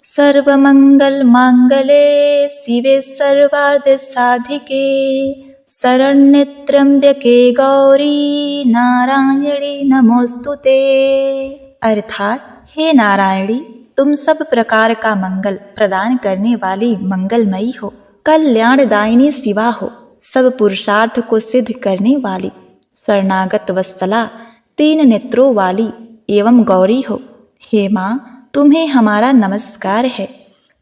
सर्वमंगल मांगले शिवे सर्वार्थ साधिके शरण्ये त्र्यंबके गौरी नारायणी नमोस्तुते। अर्थात हे नारायणी, तुम सब प्रकार का मंगल प्रदान करने वाली मंगलमयी हो, कल्याणदायिनी शिवा हो, सब पुरुषार्थ को सिद्ध करने वाली शरणागत वत्सला, तीन नेत्रों वाली एवं गौरी हो। हे माँ, तुम्हें हमारा नमस्कार है।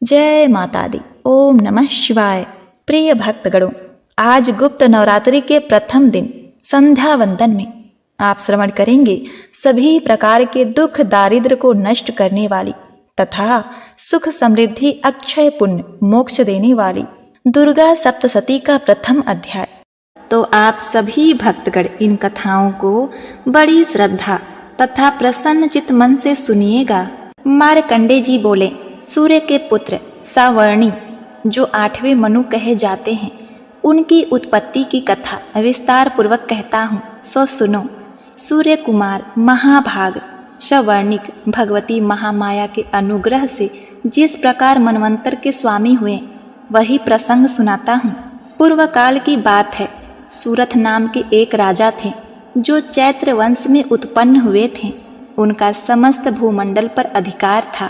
जय माता दी। ओम नमः शिवाय। प्रिय भक्तगणों, आज गुप्त नवरात्रि के प्रथम दिन संध्या वंदन में आप श्रवण करेंगे सभी प्रकार के दुख दारिद्र को नष्ट करने वाली तथा सुख समृद्धि अक्षय पुण्य मोक्ष देने वाली दुर्गा सप्तशती का प्रथम अध्याय। तो आप सभी भक्तगण इन कथाओं को बड़ी श्रद्धा तथा प्रसन्न चित्त मन से सुनिएगा। मार्कंडे जी बोले, सूर्य के पुत्र सावर्णी जो 8वें मनु कहे जाते हैं, उनकी उत्पत्ति की कथा विस्तार पूर्वक कहता हूँ, सो सुनो। सूर्य कुमार महाभाग सवर्णिक भगवती महामाया के अनुग्रह से जिस प्रकार मनवंतर के स्वामी हुए, वही प्रसंग सुनाता हूँ। पूर्व काल की बात है। सूरथ नाम के एक राजा थे जो चैत्र वंश में उत्पन्न हुए थे। उनका समस्त भूमंडल पर अधिकार था।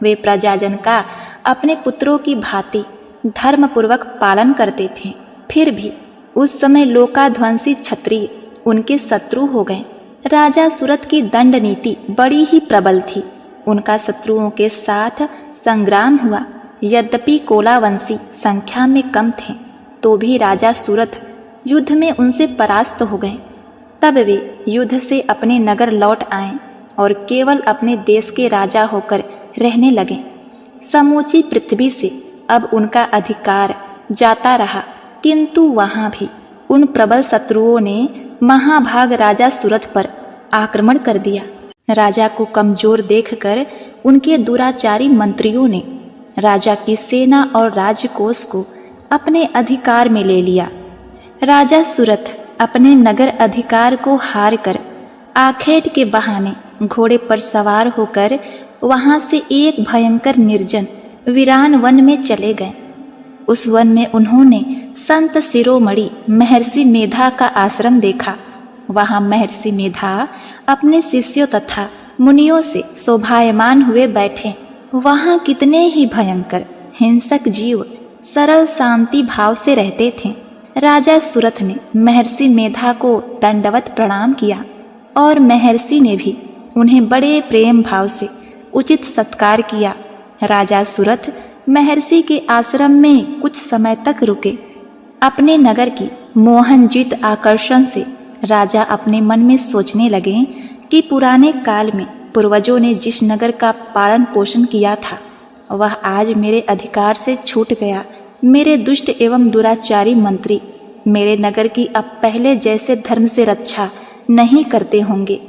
वे प्रजाजन का अपने पुत्रों की भांति धर्म पूर्वक पालन करते थे। फिर भी उस समय लोकाध्वंसी क्षत्रिय उनके शत्रु हो गए। राजा सूरथ की दंड नीति बड़ी ही प्रबल थी। उनका शत्रुओं के साथ संग्राम हुआ। यद्यपि कोलावंशी संख्या में कम थे, तो भी राजा सूरथ युद्ध में उनसे परास्त हो गए। तब वे युद्ध से अपने नगर लौट आए और केवल अपने देश के राजा होकर रहने लगे। समूची पृथ्वी से अब उनका अधिकार जाता रहा, किंतु वहां भी उन प्रबल शत्रुओं ने महाभाग राजा सूरथ पर आक्रमण कर दिया। राजा को कमजोर देखकर उनके दुराचारी मंत्रियों ने राजा की सेना और राजकोष को अपने अधिकार में ले लिया। राजा सूरथ अपने नगर अधिकार को हार कर आखेट के बहाने घोड़े पर सवार होकर वहां से एक भयंकर निर्जन वीरान वन में चले गए। उस वन में उन्होंने संत शिरोमणि महर्षि मेधा का आश्रम देखा। वहां महर्षि मेधा अपने शिष्यों तथा मुनियों से शोभायमान हुए बैठे। वहां कितने ही भयंकर हिंसक जीव सरल शांति भाव से रहते थे। राजा सूरथ ने महर्षि मेधा को दंडवत प्रणाम किया और महर्षि ने भी उन्हें बड़े प्रेम भाव से उचित सत्कार किया। राजा सूरथ महर्षि के आश्रम में कुछ समय तक रुके। अपने नगर की मोहनजित आकर्षण से राजा अपने मन में सोचने लगे कि पुराने काल में पूर्वजों ने जिस नगर का पालन पोषण किया था, वह आज मेरे अधिकार से छूट गया। मेरे दुष्ट एवं दुराचारी मंत्री मेरे नगर की अब पहले जैसे धर्म से रक्षा नहीं करते होंगे।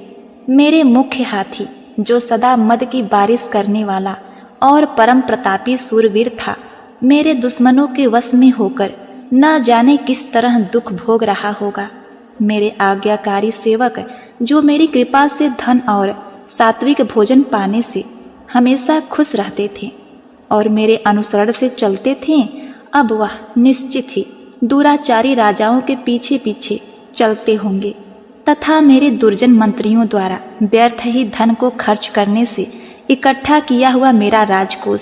मेरे मुख्य हाथी जो सदा मद की बारिश करने वाला और परम प्रतापी सूरवीर था, मेरे दुश्मनों के वश में होकर न जाने किस तरह दुख भोग रहा होगा। मेरे आज्ञाकारी सेवक जो मेरी कृपा से धन और सात्विक भोजन पाने से हमेशा खुश रहते थे और मेरे अनुसरण से चलते थे, अब वह निश्चित ही दुराचारी राजाओं के पीछे पीछे चलते होंगे तथा मेरे दुर्जन मंत्रियों द्वारा व्यर्थ ही धन को खर्च करने से इकट्ठा किया हुआ मेरा राजकोष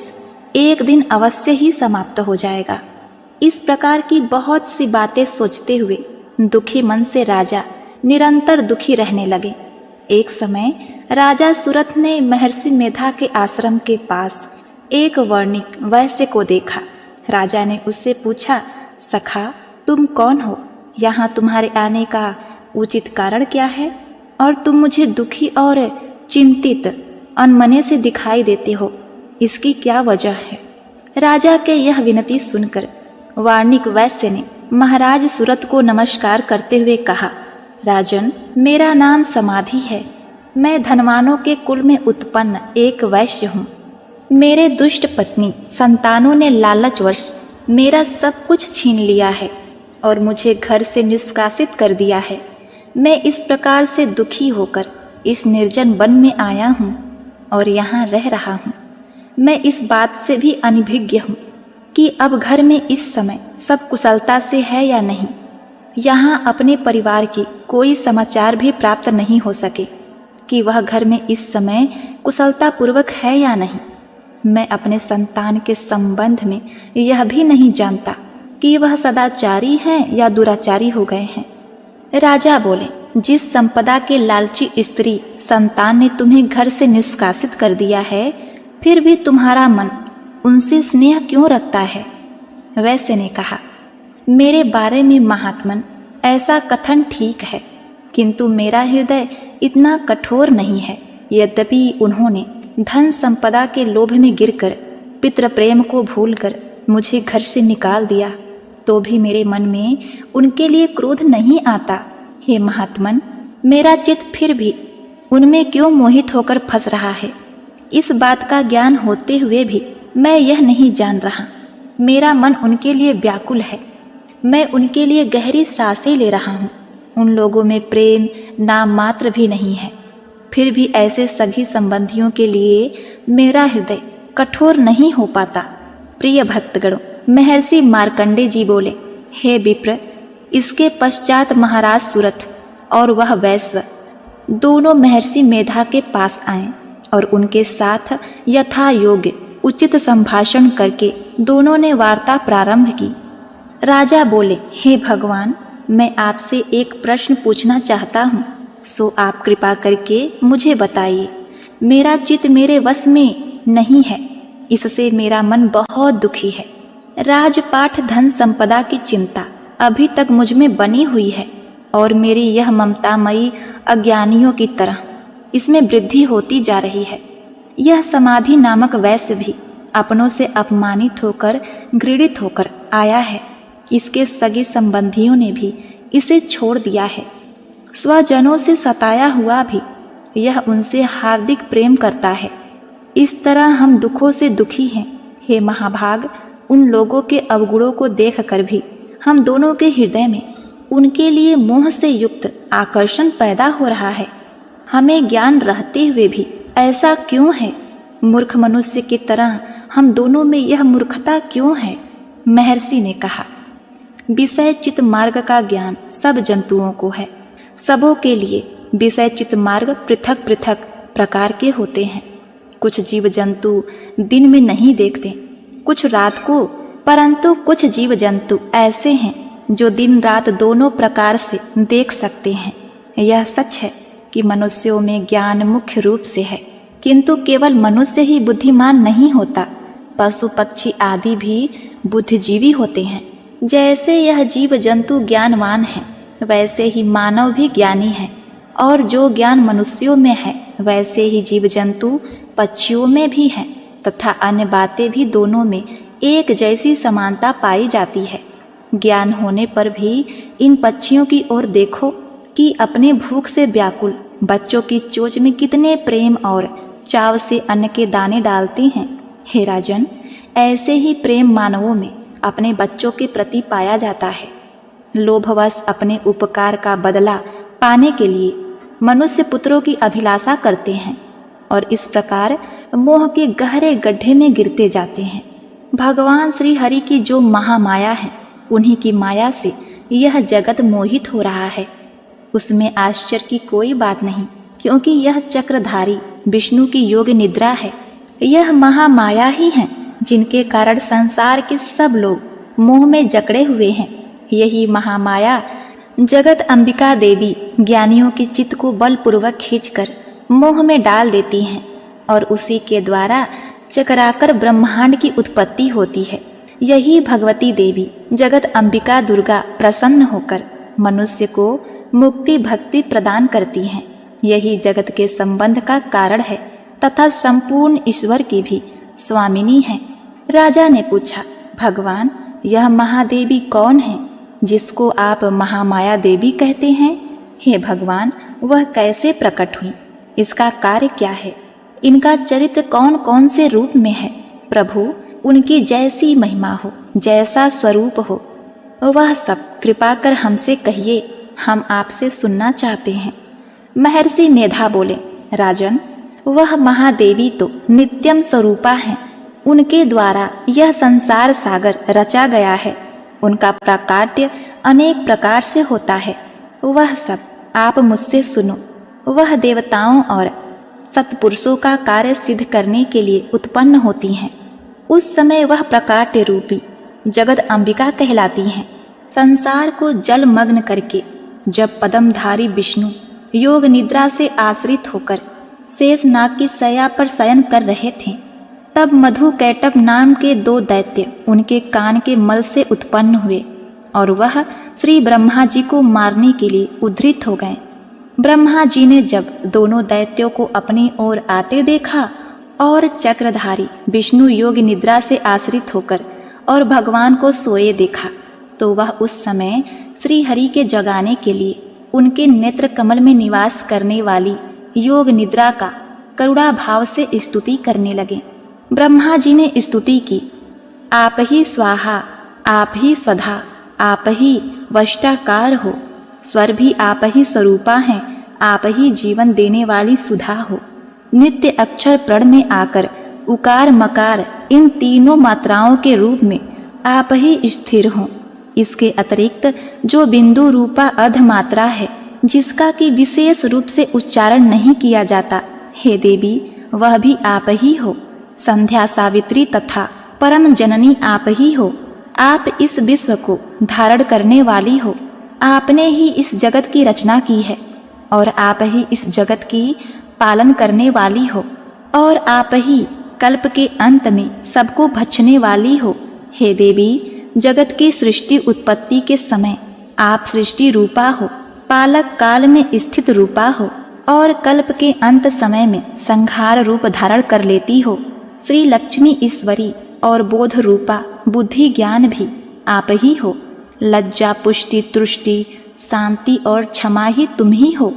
एक दिन अवश्य ही समाप्त हो जाएगा। इस प्रकार की बहुत सी बातें सोचते हुए दुखी मन से राजा निरंतर दुखी रहने लगे। एक समय राजा सूरथ ने महर्षि मेधा के आश्रम के पास एक वर्णिक वैश्य को देखा। राजा ने उससे पूछा, सखा, तुम कौन हो? यहाँ तुम्हारे आने का उचित कारण क्या है? और तुम मुझे दुखी और चिंतित अनमने से दिखाई देते हो, इसकी क्या वजह है? राजा के यह विनती सुनकर वार्णिक वैश्य ने महाराज सूरथ को नमस्कार करते हुए कहा, राजन, मेरा नाम समाधि है। मैं धनवानों के कुल में उत्पन्न एक वैश्य हूँ। मेरे दुष्ट पत्नी संतानों ने लालचवश मेरा सब कुछ छीन लिया है और मुझे घर से निष्कासित कर दिया है। मैं इस प्रकार से दुखी होकर इस निर्जन वन में आया हूँ और यहाँ रह रहा हूँ। मैं इस बात से भी अनभिज्ञ हूँ कि अब घर में इस समय सब कुशलता से है या नहीं। यहाँ अपने परिवार की कोई समाचार भी प्राप्त नहीं हो सके कि वह घर में इस समय कुशलता पूर्वक है या नहीं। मैं अपने संतान के संबंध में यह भी नहीं जानता कि वह सदाचारी हैं या दुराचारी हो गए हैं। राजा बोले, जिस संपदा के लालची स्त्री संतान ने तुम्हें घर से निष्कासित कर दिया है, फिर भी तुम्हारा मन उनसे स्नेह क्यों रखता है? वैश्य ने कहा, मेरे बारे में महात्मन ऐसा कथन ठीक है, किंतु मेरा हृदय इतना कठोर नहीं है। यद्यपि उन्होंने धन संपदा के लोभ में गिरकर पितृ प्रेम को भूलकर मुझे घर से निकाल दिया, तो भी मेरे मन में उनके लिए क्रोध नहीं आता। हे महात्मन, मेरा चित्त फिर भी उनमें क्यों मोहित होकर फंस रहा है? इस बात का ज्ञान होते हुए भी मैं यह नहीं जान रहा। मेरा मन उनके लिए व्याकुल है। मैं उनके लिए गहरी सांसें ले रहा हूँ। उन लोगों में प्रेम नाम मात्र भी नहीं है। फिर भी ऐसे सभी संबंधियों के लिए मेरा हृदय कठोर नहीं हो पाता। प्रिय भक्तगणों, महर्षि मार्कंडे जी बोले, हे विप्र, इसके पश्चात महाराज सुरथ और वह वैश्व दोनों महर्षि मेधा के पास आए और उनके साथ यथा योग्य उचित संभाषण करके दोनों ने वार्ता प्रारंभ की। राजा बोले, हे भगवान, मैं आपसे एक प्रश्न पूछना चाहता हूँ, सो आप कृपा करके मुझे बताइए। मेरा चित्त मेरे वश में नहीं है, इससे मेरा मन बहुत दुखी है। राजपाठ धन संपदा की चिंता अभी तक मुझ में बनी हुई है और मेरी यह ममतामयी अज्ञानियों की तरह इसमें वृद्धि होती जा रही है। यह समाधि नामक वैश्य भी अपनों से अपमानित होकर घृणित होकर आया है। इसके सगे संबंधियों ने भी इसे छोड़ दिया है। स्वजनों से सताया हुआ भी यह उनसे हार्दिक प्रेम करता है। इस तरह हम दुखों से दुखी हैं। हे महाभाग, उन लोगों के अवगुणों को देखकर भी हम दोनों के हृदय में उनके लिए मोह से युक्त आकर्षण पैदा हो रहा है। हमें ज्ञान रहते हुए भी ऐसा क्यों है? मूर्ख मनुष्य की तरह हम दोनों में यह मूर्खता क्यों है? महर्षि ने कहा, विषय चित मार्ग का ज्ञान सब जंतुओं को है। सबों के लिए विषय चित मार्ग पृथक पृथक प्रकार के होते हैं। कुछ जीव जंतु दिन में नहीं देखते, कुछ रात को, परंतु कुछ जीव जंतु ऐसे हैं जो दिन रात दोनों प्रकार से देख सकते हैं। यह सच है कि मनुष्यों में ज्ञान मुख्य रूप से है, किंतु केवल मनुष्य ही बुद्धिमान नहीं होता। पशु पक्षी आदि भी बुद्धिजीवी होते हैं। जैसे यह जीव जंतु ज्ञानवान है, वैसे ही मानव भी ज्ञानी है, और जो ज्ञान मनुष्यों में है वैसे ही जीव जंतु पक्षियों में भी है, तथा अन्य बातें भी दोनों में एक जैसी समानता पाई जाती है। ज्ञान होने पर भी इन पक्षियों की ओर देखो कि अपने भूख से व्याकुल बच्चों की चोंच में कितने प्रेम और चाव से अन्न के दाने डालते हैं। हे राजन, ऐसे ही प्रेम मानवों में अपने बच्चों के प्रति पाया जाता है। लोभवश अपने उपकार का बदला पाने के लिए मनुष्य पुत्रों की अभिलाषा करते हैं और इस प्रकार मोह के गहरे गड्ढे में गिरते जाते हैं। भगवान श्री हरि की जो महामाया है, उन्हीं की माया से यह जगत मोहित हो रहा है। उसमें आश्चर्य की कोई बात नहीं, क्योंकि यह चक्रधारी विष्णु की योग निद्रा है। यह महामाया ही है जिनके कारण संसार के सब लोग मोह में जकड़े हुए हैं। यही महामाया जगत अंबिका देवी ज्ञानियों के चित्त को बलपूर्वक खींचकर मोह में डाल देती हैं और उसी के द्वारा चकराकर ब्रह्मांड की उत्पत्ति होती है। यही भगवती देवी जगत अंबिका दुर्गा प्रसन्न होकर मनुष्य को मुक्ति भक्ति प्रदान करती हैं। यही जगत के संबंध का कारण है तथा संपूर्ण ईश्वर की भी स्वामिनी है। राजा ने पूछा, भगवान, यह महादेवी कौन है जिसको आप महामाया देवी कहते हैं? हे भगवान, वह कैसे प्रकट हुई? इसका कार्य क्या है? इनका चरित्र कौन कौन से रूप में है? प्रभु, उनकी जैसी महिमा हो, जैसा स्वरूप हो, वह सब कृपा कर हमसे कहिए, हम आपसे सुनना चाहते हैं। महर्षि मेधा बोले, राजन, वह महादेवी तो नित्यम स्वरूपा है, उनके द्वारा यह संसार सागर रचा गया है। उनका प्राकाट्य अनेक प्रकार से होता है। वह सब आप मुझसे सुनो। वह देवताओं और सत्पुरुषों का कार्य सिद्ध करने के लिए उत्पन्न होती हैं। उस समय वह प्रकाट्य रूपी जगत अंबिका कहलाती हैं। संसार को जलमग्न करके जब पद्मधारी विष्णु योग निद्रा से आश्रित होकर शेषनाग की शैया पर शयन कर रहे थे, तब मधु कैटभ नाम के 2 दैत्य उनके कान के मल से उत्पन्न हुए और वह श्री ब्रह्मा जी को मारने के लिए उद्धृत हो गए। ब्रह्मा जी ने जब दोनों दैत्यों को अपनी ओर आते देखा और चक्रधारी विष्णु योग निद्रा से आश्रित होकर और भगवान को सोए देखा, तो वह उस समय श्री हरि के जगाने के लिए उनके नेत्र कमल में निवास करने वाली योग निद्रा का करुणा भाव से स्तुति करने लगे। ब्रह्मा जी ने स्तुति की, आप ही स्वाहा, आप ही स्वधा, आप ही वष्टाकार हो, स्वर भी आप ही स्वरूपा हैं, आप ही जीवन देने वाली सुधा हो। नित्य अक्षर प्रण में आकर उकार मकार इन तीनों मात्राओं के रूप में आप ही स्थिर हो। इसके अतिरिक्त जो बिंदु रूपा अर्ध मात्रा है, जिसका कि विशेष रूप से उच्चारण नहीं किया जाता, हे देवी, वह भी आप ही हो। संध्या सावित्री तथा परम जननी आप ही हो। आप इस विश्व को धारण करने वाली हो। आपने ही इस जगत की रचना की है और आप ही इस जगत की पालन करने वाली हो और आप ही कल्प के अंत में सबको भक्षने वाली हो। हे देवी, जगत की सृष्टि उत्पत्ति के समय आप सृष्टि रूपा हो, पालक काल में स्थित रूपा हो और कल्प के अंत समय में संहार रूप धारण कर लेती हो। श्री लक्ष्मी ईश्वरी और बोध रूपा बुद्धि ज्ञान भी आप ही हो। लज्जा पुष्टि तुष्टि शांति और क्षमा ही तुम ही हो।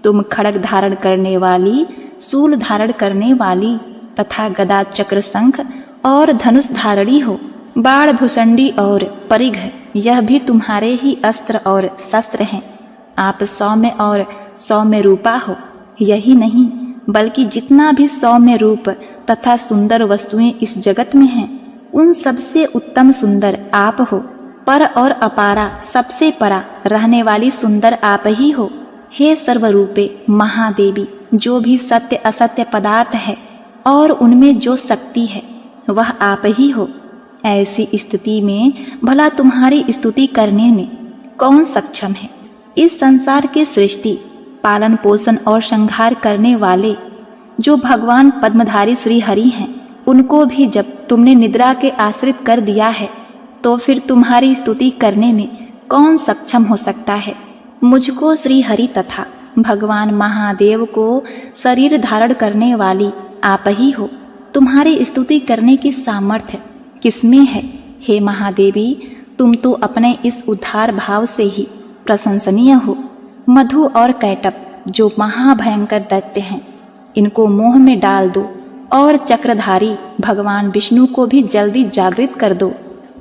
तुम खड्ग धारण करने वाली, शूल धारण करने वाली तथा गदा चक्र शंख और धनुष धारणी हो। बाण भुसंडी और परिघ यह भी तुम्हारे ही अस्त्र और शस्त्र हैं। आप सौम्य और सौम्य रूपा हो। यही नहीं बल्कि जितना भी सौम्य रूप तथा सुंदर वस्तुएं इस जगत में हैं, उन सबसे उत्तम सुंदर आप हो। पर और अपारा सबसे परा रहने वाली सुंदर आप ही हो। हे सर्वरूपे महादेवी, जो भी सत्य असत्य पदार्थ है और उनमें जो शक्ति है वह आप ही हो। ऐसी स्थिति में भला तुम्हारी स्तुति करने में कौन सक्षम है। इस संसार की सृष्टि पालन पोषण और संहार करने वाले जो भगवान पद्मधारी श्री हरि हैं, उनको भी जब तुमने निद्रा के आश्रित कर दिया है, तो फिर तुम्हारी स्तुति करने में कौन सक्षम हो सकता है। मुझको श्री हरि तथा भगवान महादेव को शरीर धारण करने वाली आप ही हो। तुम्हारी स्तुति करने की सामर्थ्य किसमें है। हे महादेवी, तुम तो अपने इस उद्धार भाव से ही प्रशंसनीय हो। मधु और कैटभ जो महाभयंकर दैत्य हैं, इनको मोह में डाल दो और चक्रधारी भगवान विष्णु को भी जल्दी जागृत कर दो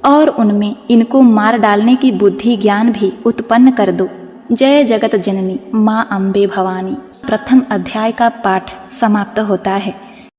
और उनमें इनको मार डालने की बुद्धि ज्ञान भी उत्पन्न कर दो। जय जगत जननी माँ अम्बे भवानी। प्रथम अध्याय का पाठ समाप्त होता है।